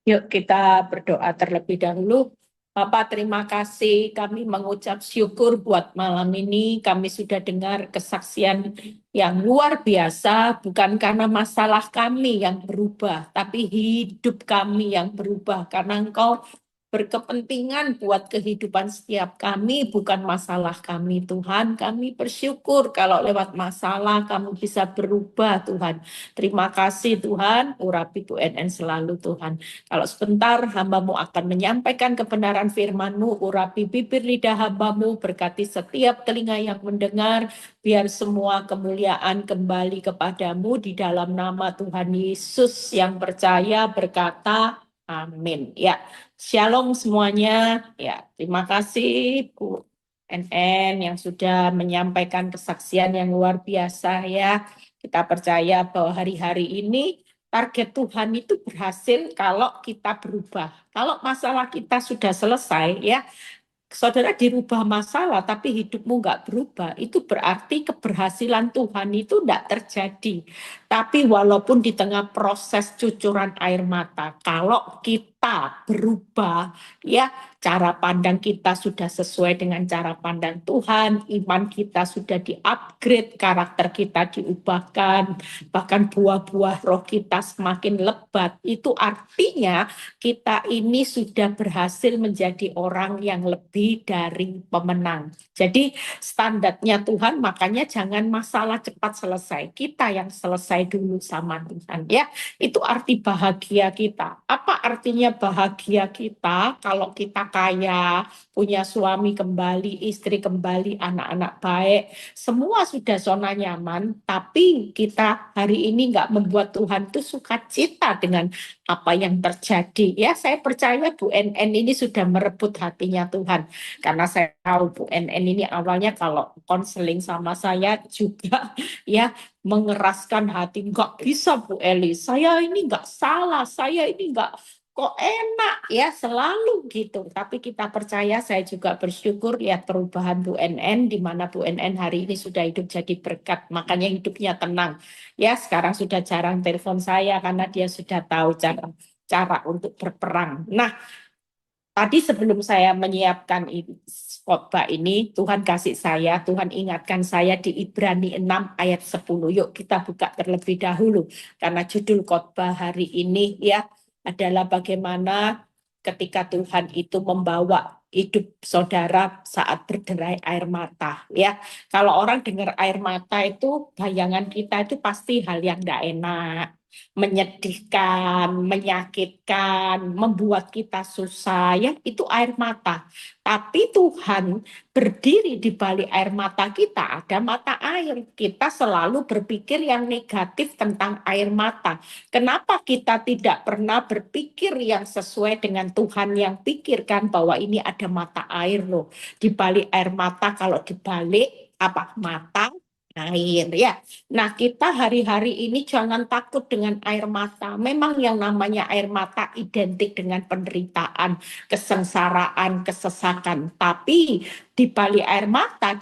Yuk kita berdoa terlebih dahulu. Bapak, terima kasih. Kami mengucap syukur buat malam ini. Kami sudah dengar kesaksian yang luar biasa, bukan karena masalah kami yang berubah, tapi hidup kami yang berubah. Karena Engkau berkepentingan buat kehidupan setiap kami, bukan masalah kami, Tuhan. Kami bersyukur kalau lewat masalah kamu bisa berubah, Tuhan. Terima kasih, Tuhan. Urapi Bu NN selalu, Tuhan. Kalau sebentar hambamu akan menyampaikan kebenaran firman-Mu, urapi bibir lidah hambamu, berkati setiap telinga yang mendengar, biar semua kemuliaan kembali kepadamu di dalam nama Tuhan Yesus yang percaya berkata, amin. Ya, shalom semuanya. Ya, terima kasih Bu NN yang sudah menyampaikan kesaksian yang luar biasa ya. Kita percaya bahwa hari-hari ini target Tuhan itu berhasil kalau kita berubah. Kalau masalah kita sudah selesai, ya, saudara dirubah masalah, tapi hidupmu nggak berubah, itu berarti keberhasilan Tuhan itu tidak terjadi. Tapi walaupun di tengah proses cucuran air mata, kalau kita berubah, ya, cara pandang kita sudah sesuai dengan cara pandang Tuhan, iman kita sudah di-upgrade, karakter kita diubahkan, bahkan buah-buah roh kita semakin lebat, itu artinya kita ini sudah berhasil menjadi orang yang lebih dari pemenang. Jadi standarnya Tuhan, makanya jangan masalah cepat selesai. Kita yang selesai dulu sama Tuhan, ya. Itu arti bahagia kita. Apa artinya bahagia kita? Kalau kita kaya, punya suami kembali, istri kembali, anak-anak baik, semua sudah zona nyaman, tapi kita hari ini nggak membuat Tuhan itu sukacita dengan apa yang terjadi. Ya, saya percaya Bu NN ini sudah merebut hatinya Tuhan. Karena saya tahu Bu NN ini awalnya kalau konseling sama saya juga ya mengeraskan hati. Nggak bisa Bu Eli, saya ini nggak salah, saya ini nggak kok enak ya selalu gitu. Tapi kita percaya, saya juga bersyukur lihat perubahan Bu NN di mana Bu NN hari ini sudah hidup jadi berkat, makanya hidupnya tenang. Ya, sekarang sudah jarang telepon saya karena dia sudah tahu cara untuk berperang. Nah, tadi sebelum saya menyiapkan khotbah ini, Tuhan kasih saya, Tuhan ingatkan saya di Ibrani 6 ayat 10. Yuk kita buka terlebih dahulu. Karena judul khotbah hari ini ya adalah bagaimana ketika Tuhan itu membawa hidup saudara saat berderai air mata ya. Kalau orang dengar air mata itu bayangan kita itu pasti hal yang tidak enak, menyedihkan, menyakitkan, membuat kita susah ya, itu air mata. Tapi Tuhan berdiri di balik air mata kita, ada mata air. Kita selalu berpikir yang negatif tentang air mata. Kenapa kita tidak pernah berpikir yang sesuai dengan Tuhan yang pikirkan bahwa ini ada mata air loh. Di balik air mata, kalau dibalik apa mata air ya. Nah, kita hari-hari ini jangan takut dengan air mata. Memang yang namanya air mata identik dengan penderitaan, kesengsaraan, kesesakan. Tapi di balik air mata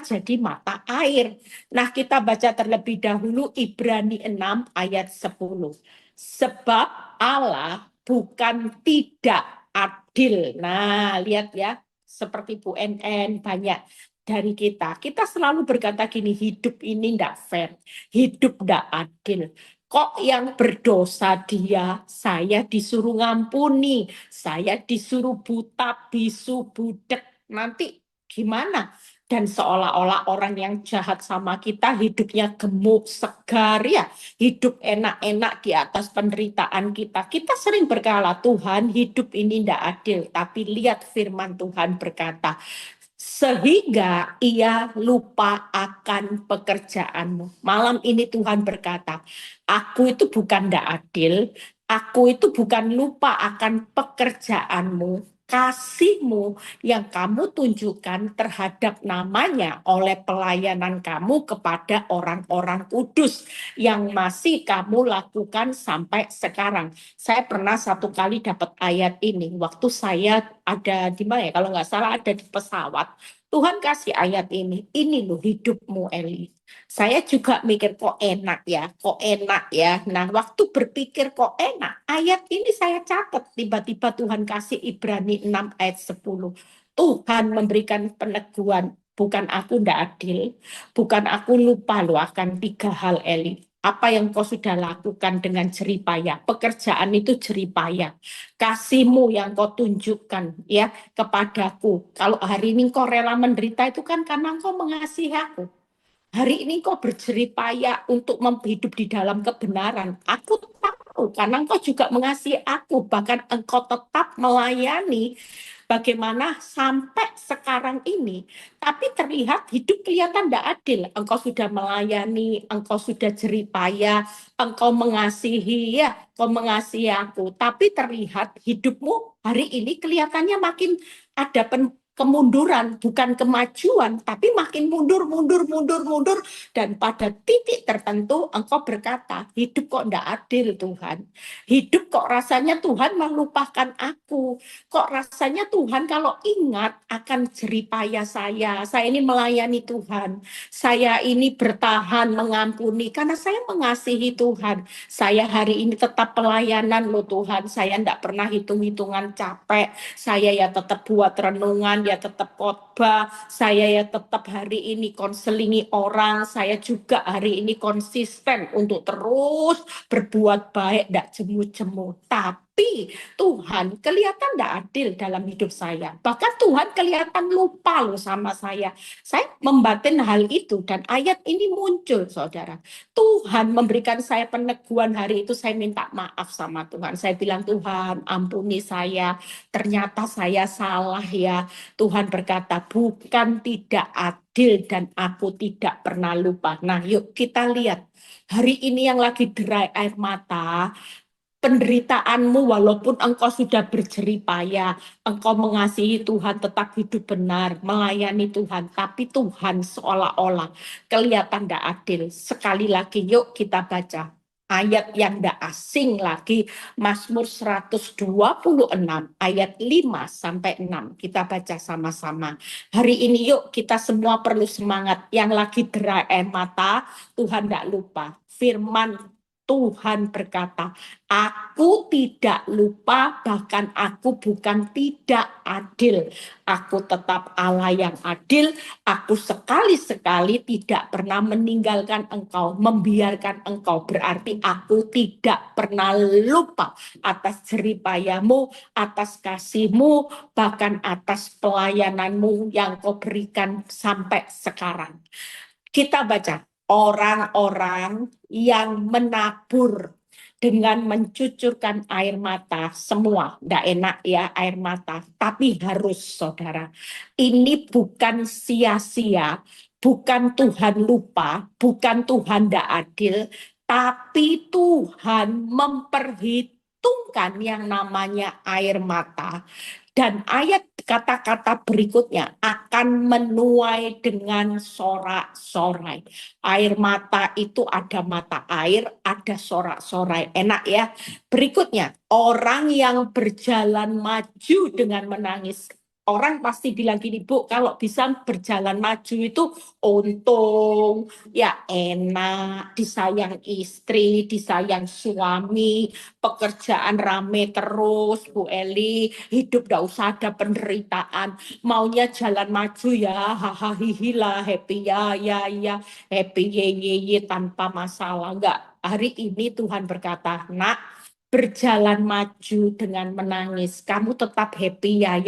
jadi mata air. Nah, kita baca terlebih dahulu Ibrani 6 ayat 10. Sebab Allah bukan tidak adil. Nah, lihat ya, seperti Bu NN banyak dari kita. Kita selalu berkata gini, hidup ini tidak fair, hidup tidak adil. Kok yang berdosa dia, saya disuruh ngampuni, saya disuruh buta, bisu, budek. Nanti gimana? Dan seolah-olah orang yang jahat sama kita hidupnya gemuk, segar ya, hidup enak-enak di atas penderitaan kita. Kita sering berkata, Tuhan hidup ini tidak adil. Tapi lihat firman Tuhan berkata, sehingga ia lupa akan pekerjaanmu. Malam ini Tuhan berkata, aku itu bukan tidak adil, aku itu bukan lupa akan pekerjaanmu, kasihmu yang kamu tunjukkan terhadap namanya oleh pelayanan kamu kepada orang-orang kudus yang masih kamu lakukan sampai sekarang. Saya pernah satu kali dapat ayat ini waktu saya ada di mana ya, kalau nggak salah ada di pesawat. Tuhan kasih ayat ini loh hidupmu Eli. Saya juga mikir kok enak ya, kok enak ya. Nah waktu berpikir kok enak, ayat ini saya catat, tiba-tiba Tuhan kasih Ibrani 6 ayat 10. Tuhan memberikan peneguhan, bukan aku ndak adil, bukan aku lupa loh akan 3 hal Eli. Apa yang kau sudah lakukan dengan jeripayah, pekerjaan itu jeripayah, kasihmu yang kau tunjukkan ya kepadaku. Kalau hari ini kau rela menderita itu kan karena kau mengasihi aku. Hari ini kau berjeripaya untuk hidup di dalam kebenaran. Aku tahu karena engkau juga mengasihi aku. Bahkan engkau tetap melayani bagaimana sampai sekarang ini. Tapi terlihat hidup kelihatan tidak adil. Engkau sudah melayani, engkau sudah jeripaya, engkau mengasihi, ya, engkau mengasihi aku. Tapi terlihat hidupmu hari ini kelihatannya makin ada kemunduran, bukan kemajuan, tapi makin mundur, mundur, mundur, mundur. Dan pada titik tertentu engkau berkata, hidup kok tidak adil Tuhan. Hidup kok rasanya Tuhan melupakan aku. Kok rasanya Tuhan kalau ingat akan jeripaya saya ini melayani Tuhan. Saya ini bertahan mengampuni karena saya mengasihi Tuhan. Saya hari ini tetap pelayanan loh Tuhan. Saya tidak pernah hitung-hitungan capek. Saya ya tetap buat renungan, ya tetap khotbah, saya ya tetap hari ini konselingi orang, saya juga hari ini konsisten untuk terus berbuat baik, tidak jemu-jemu. Tapi Tuhan kelihatan tidak adil dalam hidup saya. Bahkan Tuhan kelihatan lupa loh sama saya. Saya membatin hal itu dan ayat ini muncul, saudara. Tuhan memberikan saya peneguhan hari itu, saya minta maaf sama Tuhan. Saya bilang, Tuhan ampuni saya, ternyata saya salah ya. Tuhan berkata, bukan tidak adil dan aku tidak pernah lupa. Nah yuk kita lihat, hari ini yang lagi derai air mata, penderitaanmu walaupun engkau sudah berjeripaya, engkau mengasihi Tuhan, tetap hidup benar, melayani Tuhan, tapi Tuhan seolah-olah kelihatan tidak adil. Sekali lagi yuk kita baca ayat yang tidak asing lagi, Mazmur 126 ayat 5-6. Kita baca sama-sama. Hari ini yuk kita semua perlu semangat. Yang lagi derai air mata, Tuhan tidak lupa. Firman Tuhan berkata, aku tidak lupa, bahkan aku bukan tidak adil. Aku tetap Allah yang adil. Aku sekali-sekali tidak pernah meninggalkan engkau, membiarkan engkau. Berarti aku tidak pernah lupa atas jeripayamu, atas kasihmu, bahkan atas pelayananmu yang kau berikan sampai sekarang. Kita baca, orang-orang yang menabur dengan mencucurkan air mata, semua tidak enak ya air mata, tapi harus saudara, ini bukan sia-sia, bukan Tuhan lupa, bukan Tuhan tidak adil, tapi Tuhan memperhitungkan yang namanya air mata. Dan ayat kata-kata berikutnya akan menuai dengan sorak-sorai. Air mata itu ada mata air, ada sorak-sorai. Enak ya. Berikutnya, orang yang berjalan maju dengan menangis. Orang pasti bilang gini, Bu, kalau bisa berjalan maju itu untung, ya enak, disayang istri, disayang suami, pekerjaan rame terus, Bu Eli, hidup gak usah ada penderitaan, maunya jalan maju ya, hahaha lah, happy ya, happy ye tanpa masalah. Enggak, hari ini Tuhan berkata, nak, berjalan maju dengan menangis, kamu tetap happy ya,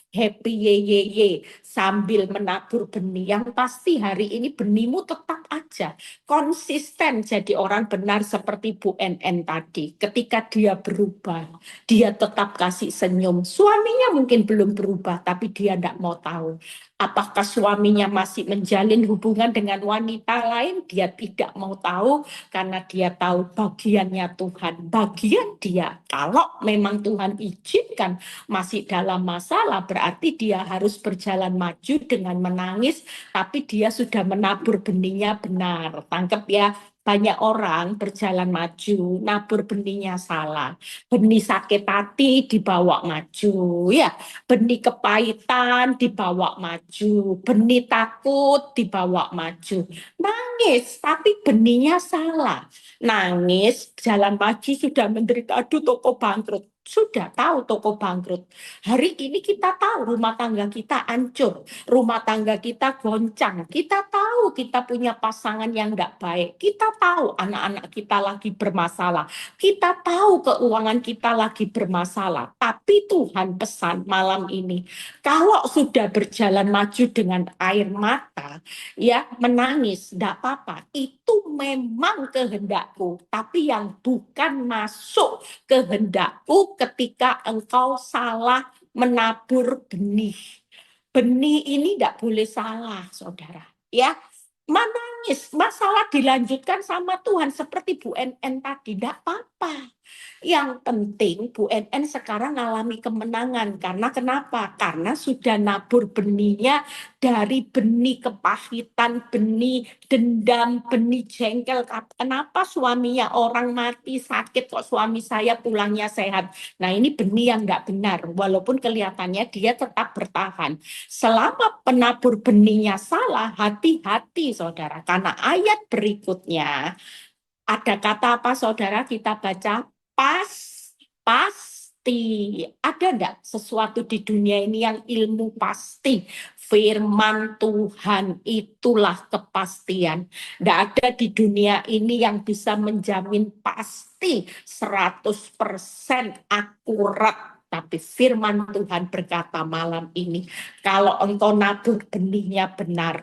happy ye, sambil menabur benih. Yang pasti hari ini benihmu tetap aja konsisten jadi orang benar seperti Bu NN tadi. Ketika dia berubah, dia tetap kasih senyum. Suaminya mungkin belum berubah, tapi dia tidak mau tahu. Apakah suaminya masih menjalin hubungan dengan wanita lain? Dia tidak mau tahu karena dia tahu bagiannya Tuhan. Bagian dia, kalau memang Tuhan izinkan masih dalam masalah, berarti dia harus berjalan maju dengan menangis, tapi dia sudah menabur benihnya benar. Tangkep ya, banyak orang berjalan maju, nabur benihnya salah. Benih sakit hati dibawa maju, ya. Benih kepahitan dibawa maju, benih takut dibawa maju. Nangis, tapi benihnya salah. Nangis, jalan maju sudah menderita, aduh toko bangkrut. Sudah tahu toko bangkrut. Hari ini kita tahu rumah tangga kita hancur, rumah tangga kita goncang. Kita tahu kita punya pasangan yang tidak baik. Kita tahu anak-anak kita lagi bermasalah. Kita tahu keuangan kita lagi bermasalah. Tapi Tuhan pesan malam ini, kalau sudah berjalan maju dengan air mata, ya menangis, tidak apa-apa. Itu memang kehendakku. Tapi yang bukan masuk kehendakku ketika engkau salah menabur benih. Benih ini tidak boleh salah, saudara. Ya, menangis, masalah dilanjutkan sama Tuhan seperti Bu NN tadi, tidak apa-apa. Yang penting Bu NN sekarang mengalami kemenangan. Karena kenapa? Karena sudah nabur benihnya dari benih kepahitan, benih dendam, benih jengkel. Kenapa suaminya orang mati sakit kok suami saya pulangnya sehat? Nah ini benih yang nggak benar. Walaupun kelihatannya dia tetap bertahan. Selama penabur benihnya salah, hati-hati saudara. Karena ayat berikutnya ada kata apa saudara kita baca? Pasti. Ada enggak sesuatu di dunia ini yang ilmu pasti? Firman Tuhan itulah kepastian. Enggak ada di dunia ini yang bisa menjamin pasti 100% akurat. Tapi firman Tuhan berkata malam ini, kalau engkau nabur benihnya benar,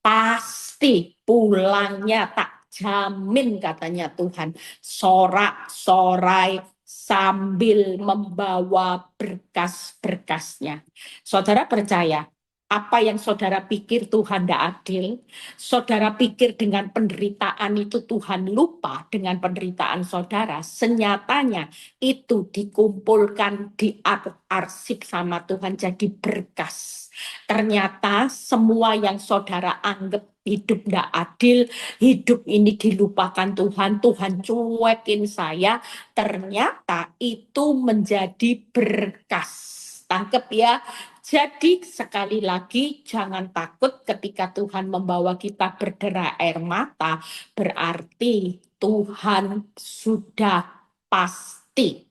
pasti pulangnya tak jamin katanya Tuhan. Sorak-sorai sambil membawa berkas-berkasnya. Saudara percaya, apa yang saudara pikir Tuhan tidak adil, saudara pikir dengan penderitaan itu Tuhan lupa dengan penderitaan saudara, senyatanya itu dikumpulkan di arsip sama Tuhan jadi berkas. Ternyata semua yang saudara anggap hidup tidak adil, hidup ini dilupakan Tuhan, Tuhan cuekin saya, ternyata itu menjadi berkas. Tangkep ya. Jadi sekali lagi jangan takut ketika Tuhan membawa kita berderai air mata, berarti Tuhan sudah pasti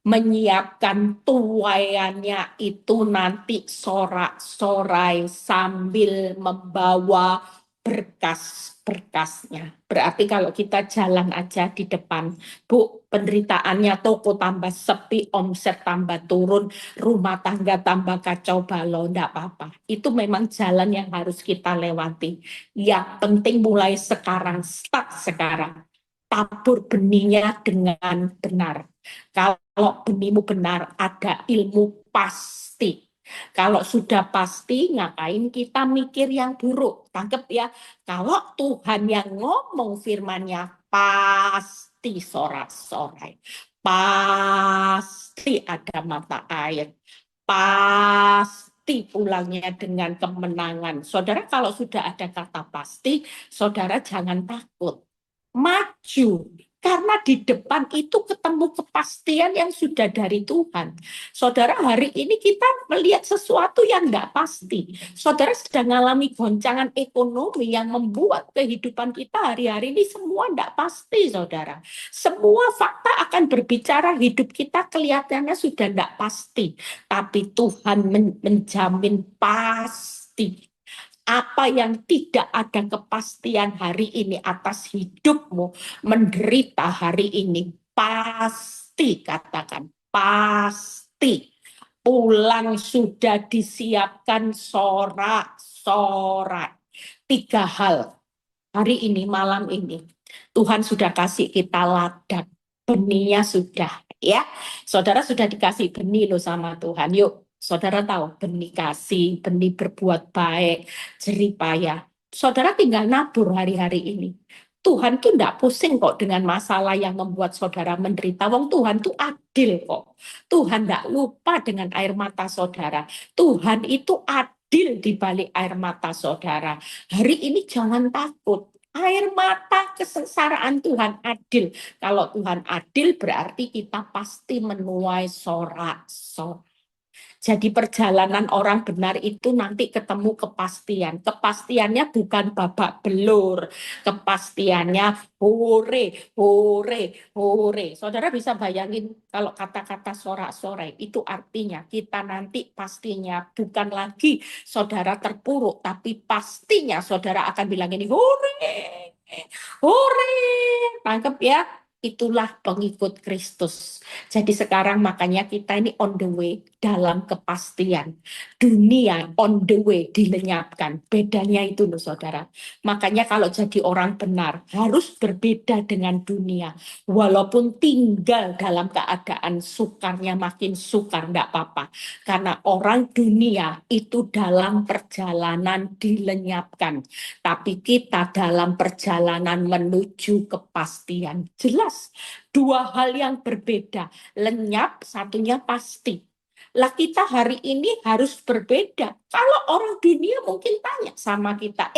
menyiapkan tuaiannya itu nanti sorak-sorai sambil membawa berkas-berkasnya. Berarti kalau kita jalan aja di depan, Bu, penderitaannya toko tambah sepi, omset tambah turun, rumah tangga tambah kacau balau, enggak apa-apa. Itu memang jalan yang harus kita lewati. Yang penting mulai sekarang, start sekarang. Tabur benihnya dengan benar. Kalau benihmu benar, ada ilmu pasti. Kalau sudah pasti, ngapain kita mikir yang buruk? Tangkep ya. Kalau Tuhan yang ngomong firman-Nya, pasti sorak-sorai. Pasti ada mata air. Pasti pulangnya dengan kemenangan. Saudara, kalau sudah ada kata pasti, saudara jangan takut. Maju. Karena di depan itu ketemu kepastian yang sudah dari Tuhan. Saudara, hari ini kita melihat sesuatu yang nggak pasti. Saudara sedang mengalami goncangan ekonomi yang membuat kehidupan kita hari-hari ini semua nggak pasti, saudara. Semua fakta akan berbicara hidup kita kelihatannya sudah nggak pasti. Tapi Tuhan menjamin pasti. Apa yang tidak ada kepastian hari ini atas hidupmu, menderita hari ini, pasti, katakan, pasti. Pulang sudah disiapkan sorak-sorai. 3 hal hari ini, malam ini. Tuhan sudah kasih kita ladang. Benihnya sudah, ya. Saudara sudah dikasih benih loh sama Tuhan. Yuk, saudara tahu benih kasih, benih berbuat baik, jerih payah. Saudara tinggal nabur hari-hari ini. Tuhan tuh enggak pusing kok dengan masalah yang membuat saudara menderita. Wong Tuhan tuh adil kok. Tuhan enggak lupa dengan air mata saudara. Tuhan itu adil di balik air mata saudara. Hari ini jangan takut. Air mata kesengsaraan Tuhan adil. Kalau Tuhan adil berarti kita pasti menuai sorak-sorai. Jadi perjalanan orang benar itu nanti ketemu kepastian. Kepastiannya bukan babak belur. Kepastiannya hore, hore, hore. Saudara bisa bayangin kalau kata-kata sorak-sorai itu artinya kita nanti pastinya bukan lagi saudara terpuruk, tapi pastinya saudara akan bilang ini hore, hore. Tangkep ya? Itulah pengikut Kristus. Jadi sekarang makanya kita ini on the way dalam kepastian. Dunia on the way dilenyapkan. Bedanya itu loh saudara. Makanya kalau jadi orang benar harus berbeda dengan dunia. Walaupun tinggal dalam keadaan sukarnya makin sukar, enggak apa-apa. Karena orang dunia itu dalam perjalanan dilenyapkan. Tapi kita dalam perjalanan menuju kepastian. Jelas, dua hal yang berbeda. Lenyap, satunya pasti. Lah kita hari ini harus berbeda. Kalau orang dunia mungkin tanya sama kita,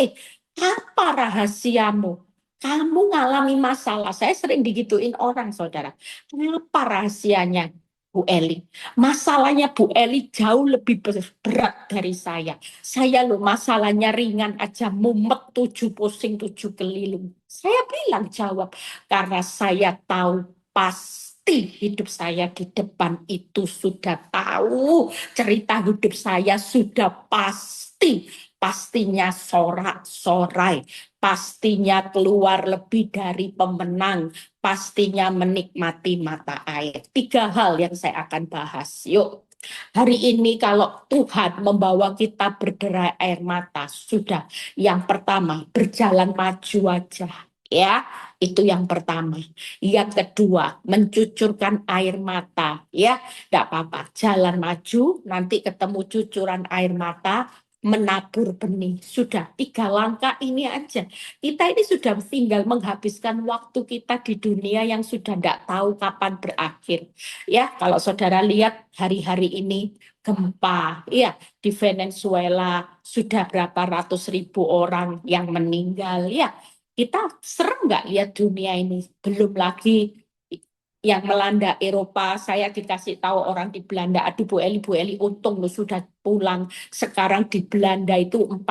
apa rahasiamu? Kamu ngalami masalah. Saya sering digituin orang, saudara. Apa rahasianya, Bu Eli? Masalahnya Bu Eli jauh lebih berat dari saya. Saya loh masalahnya ringan aja, mumet 7 pusing 7 keliling. Saya bilang jawab, karena saya tahu pasti hidup saya di depan itu sudah tahu. Cerita hidup saya sudah pasti. Pastinya sorak-sorai. Pastinya keluar lebih dari pemenang. Pastinya menikmati mata air. 3 hal yang saya akan bahas. Yuk. Hari ini kalau Tuhan membawa kita berderai air mata, sudah. Yang pertama, berjalan maju aja. Ya, itu yang pertama. Yang kedua, mencucurkan air mata. Ya, tidak apa-apa. Jalan maju, nanti ketemu cucuran air mata, menabur benih. Sudah, 3 langkah ini aja. Kita ini sudah tinggal menghabiskan waktu kita di dunia yang sudah tidak tahu kapan berakhir. Ya, kalau saudara lihat hari-hari ini gempa, ya di Venezuela sudah berapa ratus ribu orang yang meninggal, ya kita serem nggak lihat dunia ini? Belum lagi yang melanda Eropa. Saya dikasih tahu orang di Belanda, aduh Bu Eli untung lu sudah pulang. Sekarang di Belanda itu 45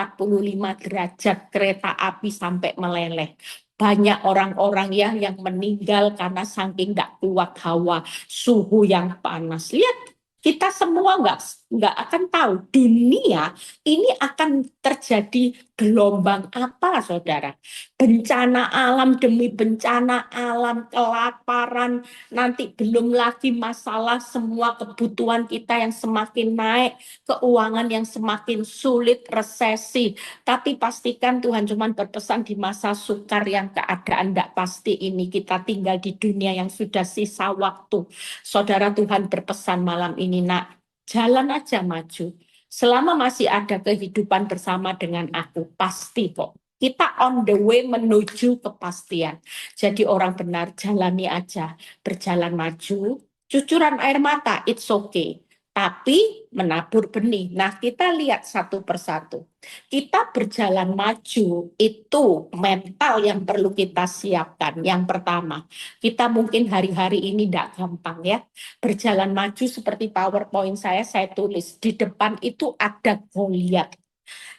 derajat kereta api sampai meleleh. Banyak orang-orang ya yang meninggal karena saking nggak kuat hawa, suhu yang panas. Lihat, kita semua nggak akan tahu dunia ini akan terjadi gelombang apa, saudara? Bencana alam demi bencana alam, kelaparan, nanti belum lagi masalah semua kebutuhan kita yang semakin naik, keuangan yang semakin sulit, resesi. Tapi pastikan Tuhan cuma berpesan di masa sukar yang keadaan tidak pasti ini, kita tinggal di dunia yang sudah sisa waktu. Saudara, Tuhan berpesan malam ini, nak, jalan aja maju. Selama masih ada kehidupan bersama dengan aku, pasti kok. Kita on the way menuju kepastian. Jadi orang benar, jalani aja. Berjalan maju, cucuran air mata, it's okay. Tapi menabur benih. Nah, kita lihat satu persatu. Kita berjalan maju, itu mental yang perlu kita siapkan. Yang pertama, kita mungkin hari-hari ini tidak gampang ya. Berjalan maju seperti PowerPoint saya tulis. Di depan itu ada Goliat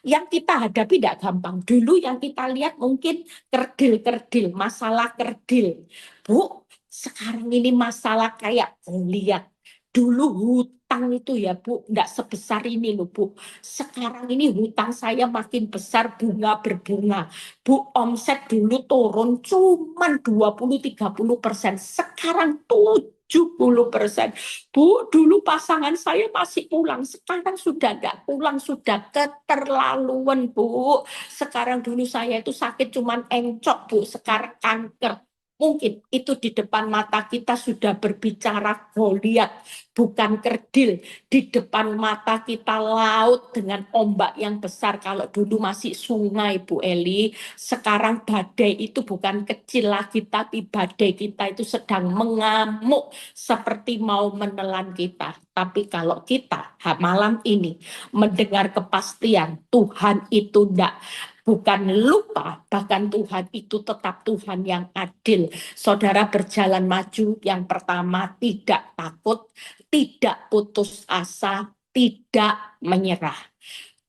yang kita hadapi tidak gampang. Dulu yang kita lihat mungkin kerdil-kerdil, masalah kerdil. Bu, sekarang ini masalah kayak lihat. Dulu hutang itu ya Bu, enggak sebesar ini loh Bu. Sekarang ini hutang saya makin besar, bunga berbunga. Bu, omset dulu turun cuman 20-30%. Sekarang 70%. Bu, dulu pasangan saya masih pulang, sekarang sudah enggak pulang, sudah keterlaluan Bu. Sekarang dulu saya itu sakit cuman encok Bu, sekarang kanker. Mungkin itu di depan mata kita sudah berbicara Goliat, bukan kerdil. Di depan mata kita laut dengan ombak yang besar. Kalau dulu masih sungai Bu Eli, sekarang badai itu bukan kecil lagi, tapi badai kita itu sedang mengamuk seperti mau menelan kita. Tapi kalau kita malam ini mendengar kepastian Tuhan itu enggak bukan lupa, bahkan Tuhan itu tetap Tuhan yang adil. Saudara berjalan maju, yang pertama tidak takut, tidak putus asa, tidak menyerah.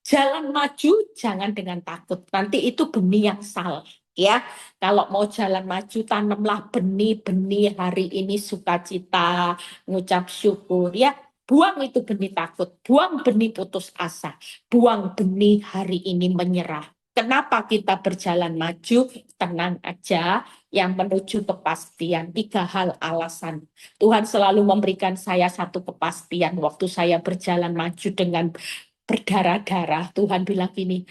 Jalan maju jangan dengan takut. Nanti itu benih yang salah. Ya, kalau mau jalan maju tanamlah benih-benih hari ini sukacita, ngucap syukur ya. Buang itu benih takut, buang benih putus asa, buang benih hari ini menyerah. Kenapa kita berjalan maju? Tenang aja, yang menuju kepastian. 3 hal alasan. Tuhan selalu memberikan saya satu kepastian waktu saya berjalan maju dengan berdarah-darah. Tuhan bilang gini,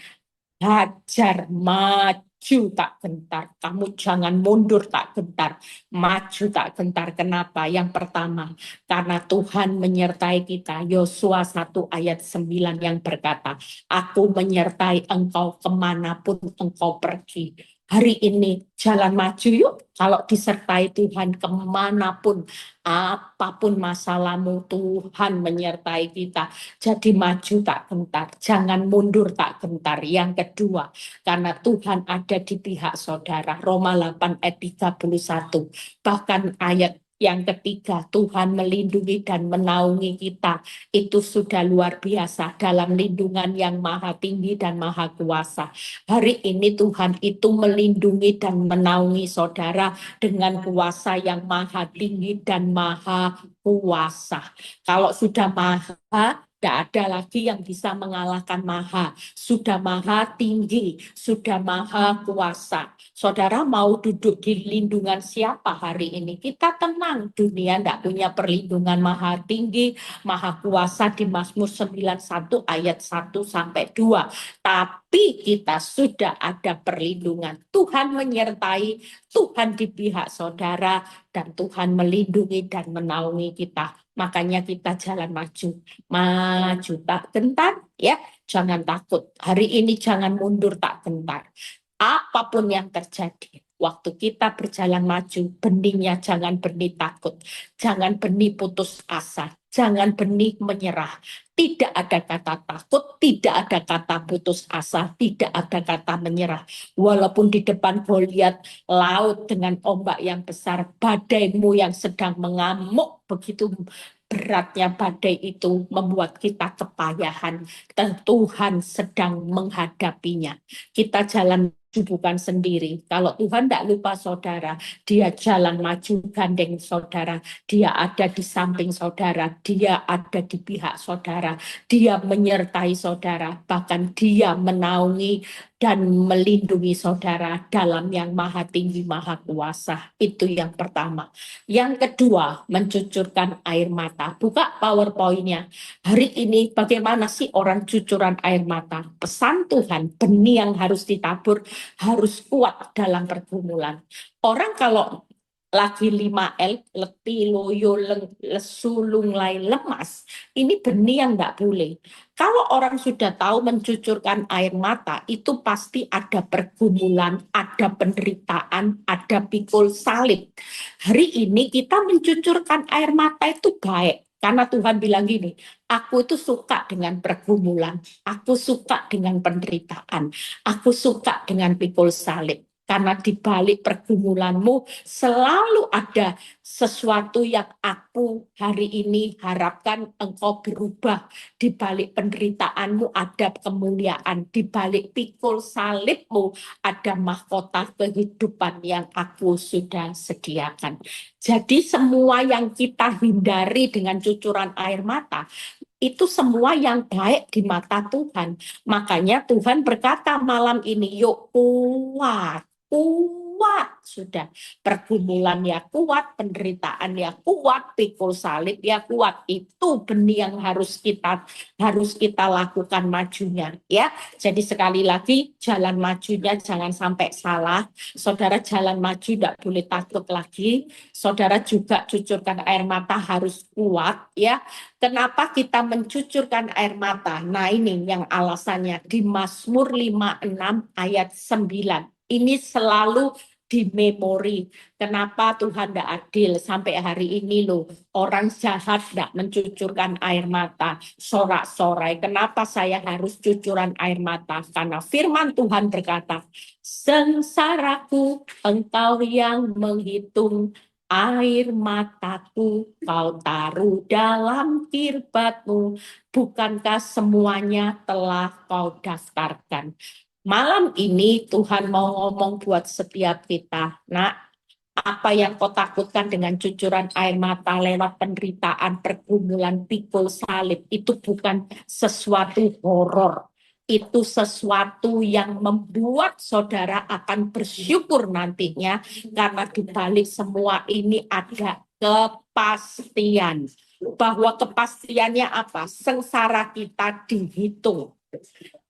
hajar maju tak gentar. Kamu jangan mundur tak gentar. Maju tak gentar. Kenapa? Yang pertama, karena Tuhan menyertai kita. Yosua 1 ayat 9 yang berkata, aku menyertai engkau kemanapun engkau pergi. Hari ini jalan maju yuk. Kalau disertai Tuhan kemanapun, apapun masalahmu, Tuhan menyertai kita. Jadi maju tak gentar, jangan mundur tak gentar. Yang kedua, karena Tuhan ada di pihak saudara. Roma 8 ayat 31. Bahkan ayat yang ketiga, Tuhan melindungi dan menaungi kita. Itu sudah luar biasa dalam lindungan yang maha tinggi dan maha kuasa. Hari ini Tuhan itu melindungi dan menaungi saudara dengan kuasa yang maha tinggi dan maha kuasa. Kalau sudah maha, tidak ada lagi yang bisa mengalahkan maha. Sudah maha tinggi, sudah maha kuasa. Saudara mau duduk di lindungan siapa hari ini? Kita tenang, dunia tidak punya perlindungan maha tinggi, maha kuasa di Mazmur 91 ayat 1 sampai 2. Tapi kita sudah ada perlindungan. Tuhan menyertai, Tuhan di pihak saudara, dan Tuhan melindungi dan menaungi kita. Makanya kita jalan maju tak gentar ya, jangan takut. Hari ini jangan mundur tak gentar. Apapun yang terjadi, waktu kita berjalan maju, benihnya jangan benih takut, jangan benih putus asa, jangan benih menyerah. Tidak ada kata takut, tidak ada kata putus asa, tidak ada kata menyerah. Walaupun di depan Goliat, laut dengan ombak yang besar, badaimu yang sedang mengamuk begitu beratnya badai itu membuat kita kepayahan. Tuhan sedang menghadapinya. Kita jalan bukan sendiri. Kalau Tuhan tidak lupa saudara, dia jalan maju gandeng saudara, dia ada di samping saudara, dia ada di pihak saudara, dia menyertai saudara, bahkan dia menaungi dan melindungi saudara dalam yang maha tinggi, maha kuasa. Itu yang pertama. Yang kedua, mencucurkan air mata. Buka PowerPoint-nya. Hari ini bagaimana sih orang cucuran air mata? Pesan Tuhan, benih yang harus ditabur harus kuat dalam pergumulan. Orang kalau lagi 5L, letih, loyo, lesu, lunglai, lemas, ini benih yang enggak boleh. Kalau orang sudah tahu mencucurkan air mata, itu pasti ada pergumulan, ada penderitaan, ada pikul salib. Hari ini kita mencucurkan air mata itu baik. Karena Tuhan bilang gini, aku itu suka dengan pergumulan, aku suka dengan penderitaan, aku suka dengan pikul salib. Karena di balik pergumulanmu selalu ada sesuatu yang aku hari ini harapkan engkau berubah. Di balik penderitaanmu ada kemuliaan. Di balik pikul salibmu ada mahkota kehidupan yang aku sudah sediakan. Jadi semua yang kita hindari dengan cucuran air mata, itu semua yang baik di mata Tuhan. Makanya Tuhan berkata malam ini, yuk kuat, kuat sudah. Pergumulan ya kuat, penderitaan ya kuat, pikul salib ya kuat. Itu benih yang harus kita lakukan majunya ya. Jadi sekali lagi jalan majunya jangan sampai salah. Saudara jalan maju tidak boleh takut lagi. Saudara juga cucurkan air mata harus kuat ya. Kenapa kita mencucurkan air mata? Nah ini yang alasannya di Mazmur 56 ayat 9. Ini selalu di memori. Kenapa Tuhan tidak adil sampai hari ini loh. Orang jahat tidak mencucurkan air mata, sorak-sorai. Kenapa saya harus cucuran air mata? Karena firman Tuhan berkata, sengsaraku engkau yang menghitung, air mataku kau taruh dalam kirbatmu. Bukankah semuanya telah kau daftarkan? Malam ini Tuhan mau ngomong buat setiap kita. Nah, apa yang kau takutkan dengan cucuran air mata lewat penderitaan, pergumulan, pikul salib, itu bukan sesuatu horor. Itu sesuatu yang membuat saudara akan bersyukur nantinya, karena di balik semua ini ada kepastian. Bahwa kepastiannya apa? Sengsara kita dihitung,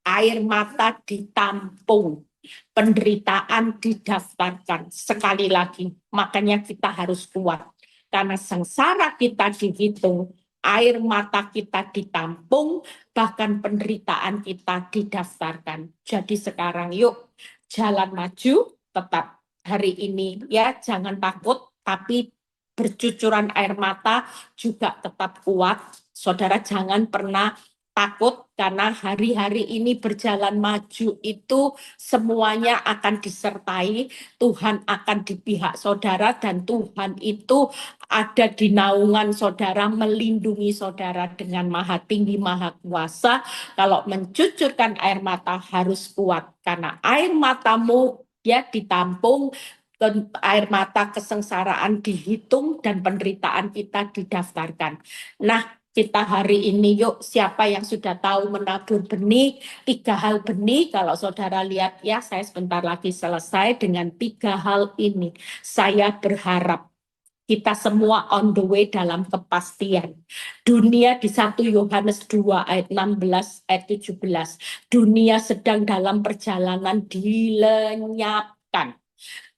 air mata ditampung, penderitaan didaftarkan. Sekali lagi, makanya kita harus kuat. Karena sengsara kita dihitung, air mata kita ditampung, bahkan penderitaan kita didaftarkan. Jadi sekarang yuk, jalan maju, tetap hari ini ya, jangan takut, tapi bercucuran air mata juga tetap kuat. Saudara jangan pernah takut, karena hari-hari ini berjalan maju itu semuanya akan disertai, Tuhan akan di pihak saudara, dan Tuhan itu ada di naungan saudara, melindungi saudara dengan maha tinggi, maha kuasa. Kalau mencucurkan air mata harus kuat, karena air matamu ya ditampung, air mata kesengsaraan dihitung, dan penderitaan kita didaftarkan. Nah, kita hari ini yuk, siapa yang sudah tahu menabur benih, 3 hal benih, kalau saudara lihat ya, saya sebentar lagi selesai dengan 3 hal ini. Saya berharap kita semua on the way dalam kepastian. Dunia di 1 Yohanes 2 ayat 16 ayat 17. Dunia sedang dalam perjalanan dilenyapkan.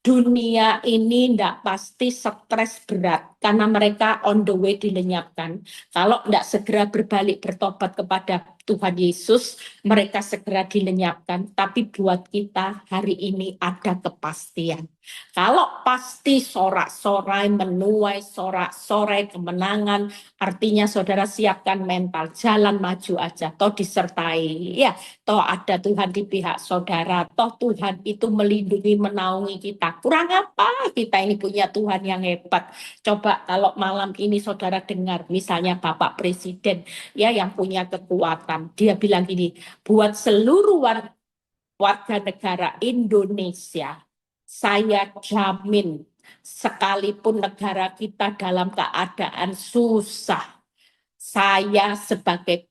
Dunia ini tidak pasti stres berat karena mereka on the way dilenyapkan. Kalau tidak segera berbalik bertobat kepada Tuhan Yesus, mereka segera dilenyapkan. Tapi buat kita hari ini ada kepastian. Kalau pasti sorak-sorai, menuai sorak-sorai kemenangan, artinya saudara siapkan mental, jalan maju aja, toh disertai. Ya, toh ada Tuhan di pihak saudara, toh Tuhan itu melindungi, menaungi kita. Kurang apa kita ini punya Tuhan yang hebat. Coba kalau malam ini saudara dengar, misalnya Bapak Presiden ya yang punya kekuatan, dia bilang gini, buat seluruh warga negara Indonesia, saya jamin sekalipun negara kita dalam keadaan susah, saya sebagai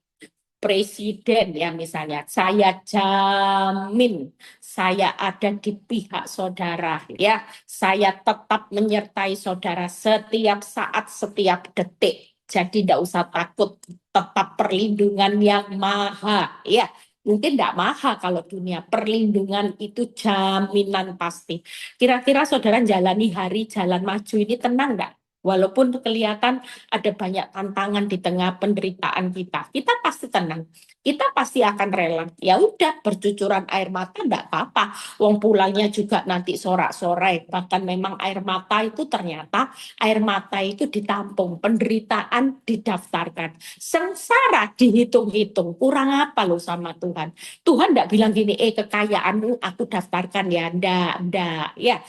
presiden ya misalnya, saya jamin saya ada di pihak saudara ya, saya tetap menyertai saudara setiap saat, setiap detik. Jadi tidak usah takut, tetap perlindungan yang maha ya. Mungkin tidak maha kalau dunia, perlindungan itu jaminan pasti. Kira-kira saudara jalani hari jalan maju ini tenang enggak? Walaupun kelihatan ada banyak tantangan di tengah penderitaan kita pasti tenang. Kita pasti akan rela. Ya udah, bercucuran air mata enggak apa-apa. Wong pulangnya juga nanti sorak-sorai. Bahkan memang air mata itu ternyata air mata itu ditampung, penderitaan didaftarkan, sengsara dihitung-hitung. Kurang apa loh sama Tuhan? Tuhan enggak bilang gini, kekayaanmu aku daftarkan ya, enggak, ya.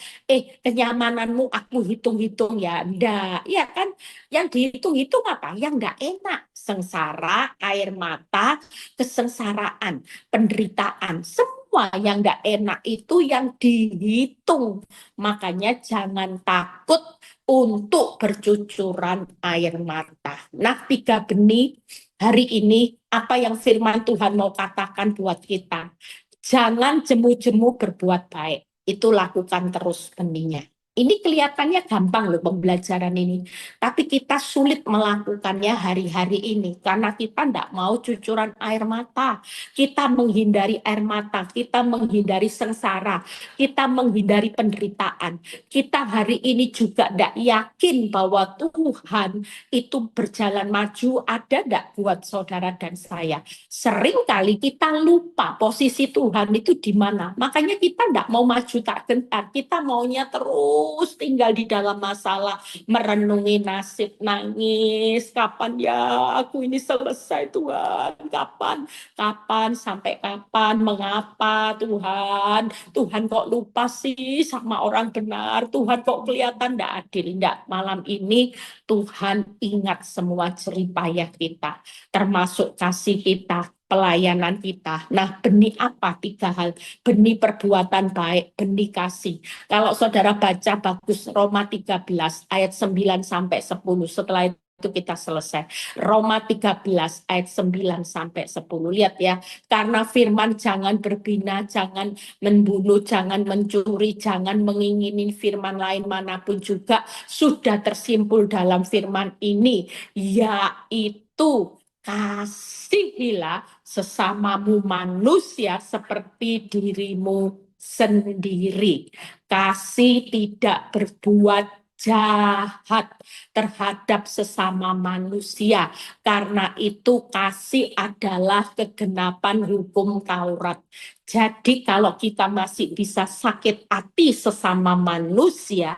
Kenyamananmu aku hitung-hitung ya, enggak, ya kan? Yang dihitung-hitung apa? Yang enggak enak, sengsara, air mata, kesengsaraan, penderitaan, semua yang enggak enak itu yang dihitung. Makanya jangan takut untuk bercucuran air mata. Nah, 3 benih hari ini, apa yang firman Tuhan mau katakan buat kita? Jangan jemu-jemu berbuat baik. Itu lakukan terus benihnya. Ini kelihatannya gampang loh pembelajaran ini, tapi kita sulit melakukannya hari-hari ini karena kita tidak mau cucuran air mata, kita menghindari air mata, kita menghindari sengsara, kita menghindari penderitaan. Kita hari ini juga tidak yakin bahwa Tuhan itu berjalan maju, ada tidak buat saudara dan saya. Sering kali kita lupa posisi Tuhan itu di mana. Makanya kita tidak mau maju tak gentar. Kita maunya terus tinggal di dalam masalah, merenungi nasib, nangis. Kapan ya aku ini selesai Tuhan? Kapan? Kapan? Sampai kapan? Mengapa Tuhan? Tuhan kok lupa sih sama orang benar? Tuhan kok kelihatan tidak adil? Tidak, malam ini Tuhan ingat semua jerih payah kita, termasuk kasih kita, pelayanan kita. Nah, benih apa? Tiga hal. Benih perbuatan baik, benih kasih. Kalau saudara baca bagus Roma 13 ayat 9 sampai 10, setelah itu kita selesai. Roma 13 ayat 9 sampai 10. Lihat ya, karena firman jangan berbina, jangan membunuh, jangan mencuri, jangan mengingini firman lain manapun juga sudah tersimpul dalam firman ini, yaitu kasihilah sesamamu manusia seperti dirimu sendiri. Kasih tidak berbuat jahat terhadap sesama manusia. Karena itu kasih adalah kegenapan hukum Taurat. Jadi kalau kita masih bisa sakit hati sesama manusia,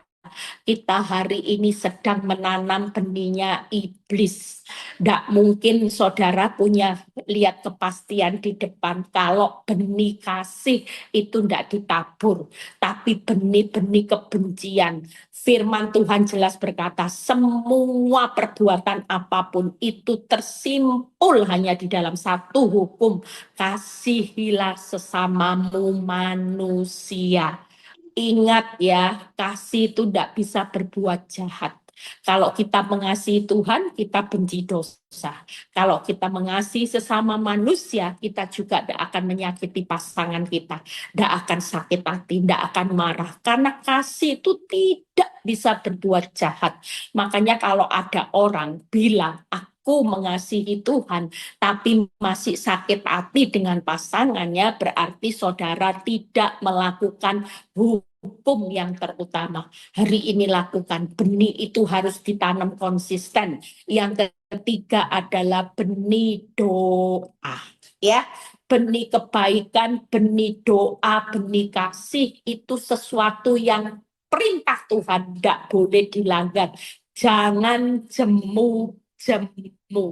kita hari ini sedang menanam benihnya iblis. Tidak mungkin saudara punya lihat kepastian di depan kalau benih kasih itu tidak ditabur, tapi benih-benih kebencian. Firman Tuhan jelas berkata, semua perbuatan apapun itu tersimpul hanya di dalam satu hukum, kasihilah sesamamu manusia. Ingat ya, kasih itu tidak bisa berbuat jahat. Kalau kita mengasihi Tuhan, kita benci dosa. Kalau kita mengasihi sesama manusia, kita juga tidak akan menyakiti pasangan kita. Tidak akan sakit hati, tidak akan marah. Karena kasih itu tidak bisa berbuat jahat. Makanya kalau ada orang bilang, aku mengasihi Tuhan, tapi masih sakit hati dengan pasangannya, berarti saudara tidak melakukan hukum yang terutama. Hari ini lakukan, benih itu harus ditanam konsisten. Yang ketiga adalah benih doa. Ya, benih kebaikan, benih doa, benih kasih itu sesuatu yang perintah Tuhan tidak boleh dilanggar. Jangan jemu-jemu.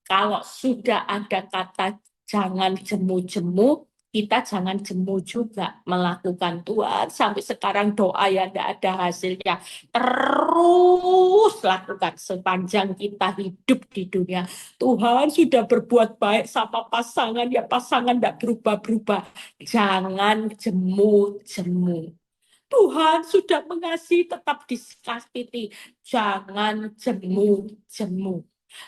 Kalau sudah ada kata jangan jemu-jemu, kita jangan jemu juga melakukan. Tuhan sampai sekarang doa yang tidak ada hasilnya. Terus lakukan sepanjang kita hidup di dunia. Tuhan sudah berbuat baik sama pasangan, ya pasangan tidak berubah-berubah. Jangan jemu-jemu. Tuhan sudah mengasihi, tetap disakiti. Jangan jemu-jemu.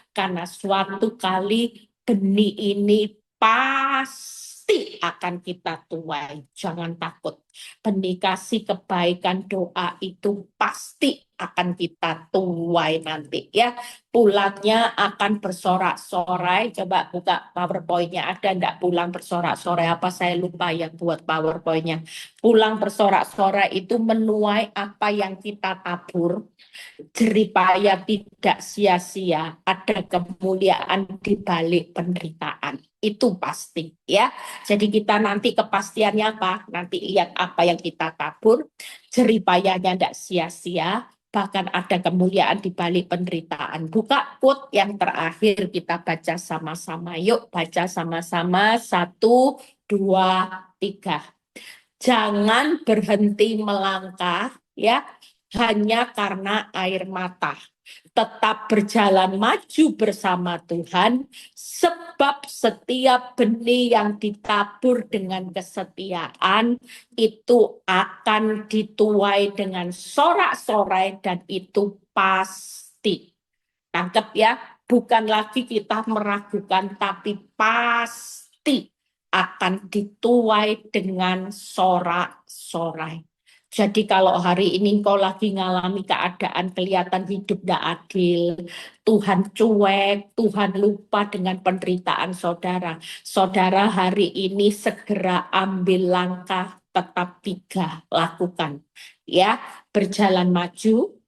Karena suatu kali benih ini pasti akan kita tuai. Jangan takut. Benih kasih, kebaikan, doa itu pasti akan kita tuai nanti ya. Pulangnya akan bersorak-sorai. Coba buka PowerPoint-nya. Ada enggak pulang bersorak-sorai? Apa saya lupa yang buat PowerPoint-nya. Pulang bersorak-sorai itu menuai apa yang kita tabur. Jerih payah tidak sia-sia, ada kemuliaan di balik penderitaan. Itu pasti ya. Jadi kita nanti kepastiannya apa? Nanti lihat apa yang kita tabur, jerih payahnya tidak sia-sia, bahkan ada kemuliaan di balik penderitaan. Buka quote yang terakhir kita baca sama-sama. Yuk baca sama-sama. 1, 2, 3. Jangan berhenti melangkah ya hanya karena air mata. Tetap berjalan maju bersama Tuhan, sebab setiap benih yang ditabur dengan kesetiaan itu akan dituai dengan sorak-sorai dan itu pasti. Tangkap ya, bukan lagi kita meragukan, tapi pasti akan dituai dengan sorak-sorai. Jadi kalau hari ini kau lagi ngalami keadaan kelihatan hidup tidak adil, Tuhan cuek, Tuhan lupa dengan penderitaan saudara. Saudara hari ini segera ambil langkah tetap 3, lakukan. Ya, berjalan maju,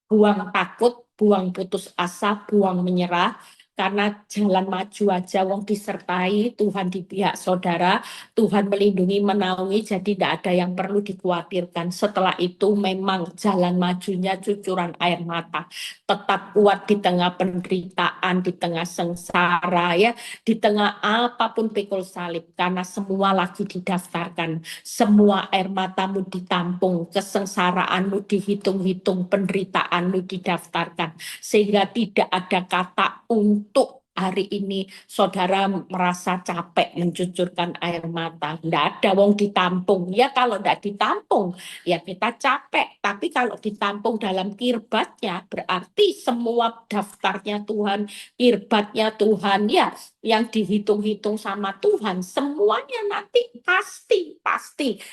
buang takut, buang putus asa, buang menyerah. Karena jalan maju aja wong disertai Tuhan di pihak saudara, Tuhan melindungi, menaungi, jadi tidak ada yang perlu dikhawatirkan. Setelah itu memang jalan majunya cucuran air mata. Tetap kuat di tengah penderitaan, di tengah sengsara, ya, di tengah apapun pikul salib. Karena semua lagi didaftarkan, semua air matamu ditampung, kesengsaraanmu dihitung-hitung, penderitaanmu didaftarkan. Sehingga tidak ada kata untuk hari ini saudara merasa capek mencucurkan air mata. Tidak ada wong ditampung. Ya kalau tidak ditampung, ya kita capek. Tapi kalau ditampung dalam kirbatnya, berarti semua daftarnya Tuhan, kirbatnya Tuhan, ya yang dihitung-hitung sama Tuhan, semuanya nanti pasti.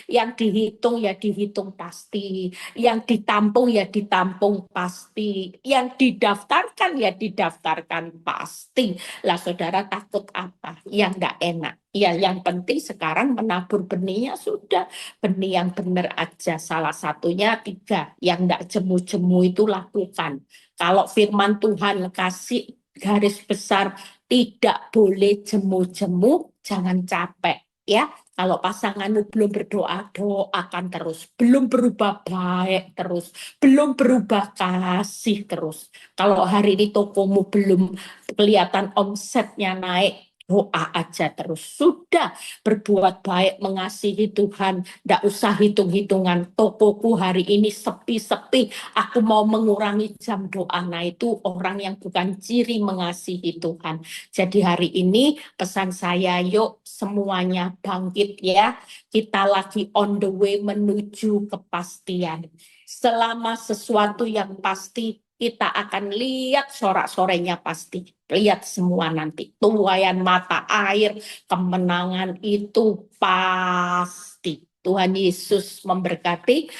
Yang dihitung ya dihitung pasti, yang ditampung ya ditampung pasti, yang didaftarkan ya didaftarkan pasti. Lah saudara takut apa? Yang enggak enak. Ya yang penting sekarang menabur benihnya sudah. Benih yang benar aja. Salah satunya 3. Yang enggak jemu-jemu itu lakukan. Kalau firman Tuhan kasih garis besar tidak boleh jemu-jemu, jangan capek. Ya, kalau pasanganmu belum berdoa, doakan terus. Belum berubah baik terus. Belum berubah kasih terus. Kalau hari ini tokomu belum kelihatan omsetnya naik, doa aja terus. Sudah berbuat baik, mengasihi Tuhan. Tidak usah hitung-hitungan. Tokoku hari ini sepi-sepi. Aku mau mengurangi jam doa. Nah itu orang yang bukan ciri mengasihi Tuhan. Jadi hari ini pesan saya, yuk semuanya bangkit ya. Kita lagi on the way menuju kepastian. Selama sesuatu yang pasti, kita akan lihat sorak-sorenya pasti. Lihat semua nanti. Tuaian mata air, kemenangan itu pasti. Tuhan Yesus memberkati.